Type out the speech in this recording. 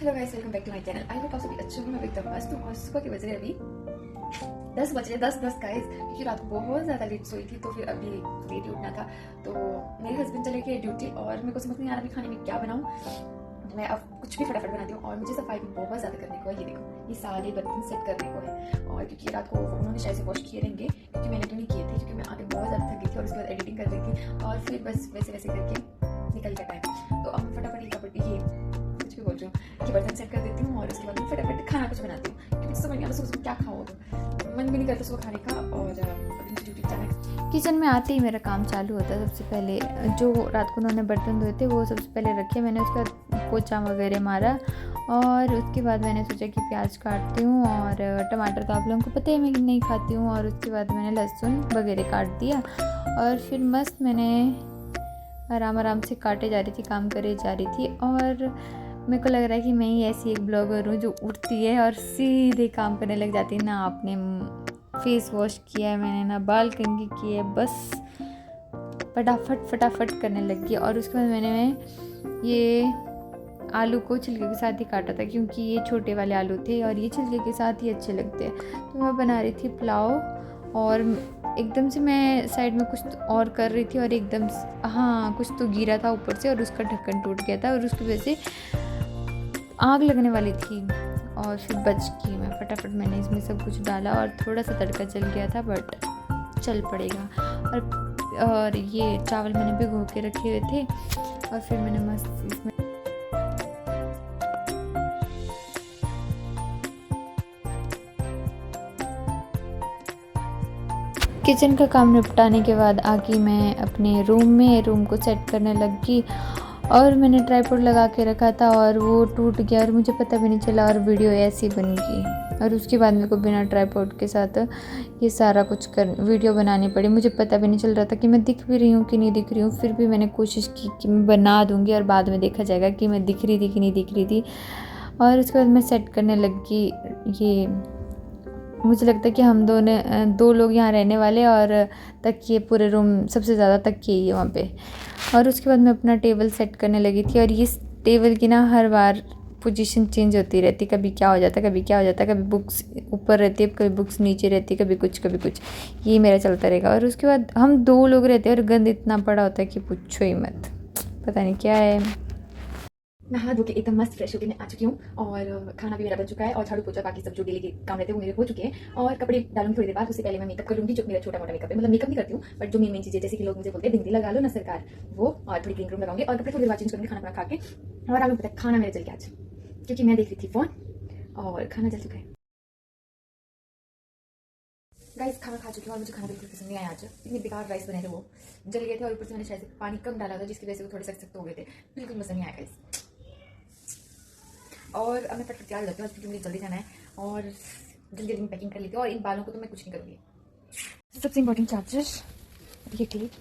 Hello guys, welcome back to my channel. I hope आप सभी अच्छे हो। मैं एकदम मस्त हूँ और सुबह के बज रहे अभी 10 बज रहे 10 गाइस, क्योंकि रात को बहुत ज़्यादा लेट सोई थी तो फिर अभी लेट ही उठना था। तो मेरे हस्बैंड चले गए ड्यूटी और मेरे को समझ नहीं आ रहा अभी खाने में क्या बनाऊँ। मैं अब कुछ भी फटाफट बनाती हूँ और मुझे सफाई भी बहुत ज़्यादा करने को है। ये देखो, ये सारे बर्तन सेट करने को है और क्योंकि रात को उन्होंने शायद से वॉश किए रहेंगे क्योंकि मैंने तो नहीं किए थे, क्योंकि मैं आके बहुत ज़्यादा थक गई थी और उसके बाद एडिटिंग कर रही थी और फिर बस वैसे वैसे करके निकल गया टाइम। तो अब फटाफट ये कपड़े ये कुछ भी बोल रही हूँ कि बर्तन सेट कर देती हूँ और उसके बाद मैं फटाफट खाना कुछ बनाती हूँ, क्योंकि समझ नहीं आता सुबह क्या खाओ, तो मन भी नहीं करता सुबह खाने का। और अभी मुझे ड्यूटी जाना है। किचन में आते ही मेरा काम चालू होता है। सबसे पहले जो रात को उन्होंने बर्तन धोए थे वो सबसे पहले रखे, मैंने उसका पोछा वगैरह मारा और उसके बाद मैंने सोचा कि प्याज काटती हूँ और टमाटर तो आप लोगों को पता है मैं नहीं खाती हूँ। और उसके बाद मैंने लहसुन वगैरह काट दिया और फिर मस्त मैंने आराम से काटे जा रही थी, काम करे जा रही थी। और मेरे को लग रहा है कि मैं ही ऐसी एक ब्लॉगर हूँ जो उठती है और सीधे काम करने लग जाती है। ना आपने फेस वॉश किया है मैंने, ना बाल कंघी किए, बस फटाफट करने लगी। और उसके बाद मैंने ये आलू को छिलके के साथ ही काटा था क्योंकि ये छोटे वाले आलू थे और ये छिलके के साथ ही अच्छे लगते हैं। तो मैं बना रही थी पुलाव और एकदम से मैं साइड में कुछ और कर रही थी और एकदम कुछ तो गिरा था ऊपर से और उसका ढक्कन टूट गया था और उसकी वजह से आग लगने वाली थी और फिर बच गई। मैं फटाफट मैंने इसमें सब कुछ डाला और थोड़ा सा तड़का चल गया था बट चल पड़ेगा। और ये चावल मैंने भिगो के रखे हुए थे और फिर मैंने मस्त इसमें किचन का काम निपटाने के बाद आके मैं अपने रूम को सेट करने लगी। और मैंने ट्राइपॉड लगा के रखा था और वो टूट गया और मुझे पता भी नहीं चला और वीडियो ऐसी बन गई। और उसके बाद मेरे को बिना ट्राइपॉड के साथ ये सारा कुछ वीडियो बनानी पड़ी। मुझे पता भी नहीं चल रहा था कि मैं दिख भी रही हूँ कि नहीं दिख रही हूँ। फिर भी मैंने कोशिश की कि मैं बना दूँगी और बाद में देखा जाएगा कि मैं दिख रही थी कि नहीं दिख रही थी। और उसके बाद मैं सेट करने लगी। ये मुझे लगता है कि हम दो लोग यहाँ रहने वाले और तकिए पूरे रूम सबसे ज़्यादा तकिए ही है वहाँ पे। और उसके बाद मैं अपना टेबल सेट करने लगी थी और इस टेबल की ना हर बार पोजीशन चेंज होती रहती, कभी क्या हो जाता है कभी क्या हो जाता है, कभी बुक्स ऊपर रहती है कभी बुक्स नीचे रहती है, कभी कुछ ये मेरा चलता रहेगा। और उसके बाद हम 2 लोग रहते हैं और गंद इतना पड़ा होता है कि पूछो ही मत, पता नहीं क्या है। नहा धो के एकदम मस्त फ्रेश होकर मैं आ चुकी हूँ और खाना भी मेरा बन चुका है और झाड़ू पोछा बाकी सब जो डेली के काम रहते हैं वो मेरे हो चुके हैं। और कपड़े डालूंगी थोड़ी देर बाद। उससे पहले मैं मेकअप करूंगी, जो मेरा छोटा मोटा मेकअप है, मतलब मेकअप नहीं करती हूँ बट जो मेन चीज़ें जैसे कि लोग मुझे बोलते हैं बिंदी लगा लो ना सरकार, वो और थोड़ी क्रीम लगाऊंगी और कपड़े थोड़ी देर बाद चेंज करूँगी खाना खा के। और आपको पता है खाना मेरा जल गया आज क्योंकि मैं देख रही थी फोन और खाना जल चुका है। गाइस खाना खा चुकी हूँ और मुझे खाना बिल्कुल पसंद नहीं आया। आज इतने बेकार राइस बने थे, वो जल गए थे और ऊपर से मैंने शायद पानी कम डाला था जिसकी वजह से वो थोड़े सख्त हो गए थे। बिल्कुल पसंद नहीं आया गाइस। और अब मैं फटाफट तैयार हो जाती हूँ क्योंकि मुझे जल्दी जाना है और जल्दी में पैकिंग कर लेती हूँ। और इन बालों को तो मैं कुछ नहीं करूँगी। सबसे इंपॉर्टेंट चार्जर, ये क्लिप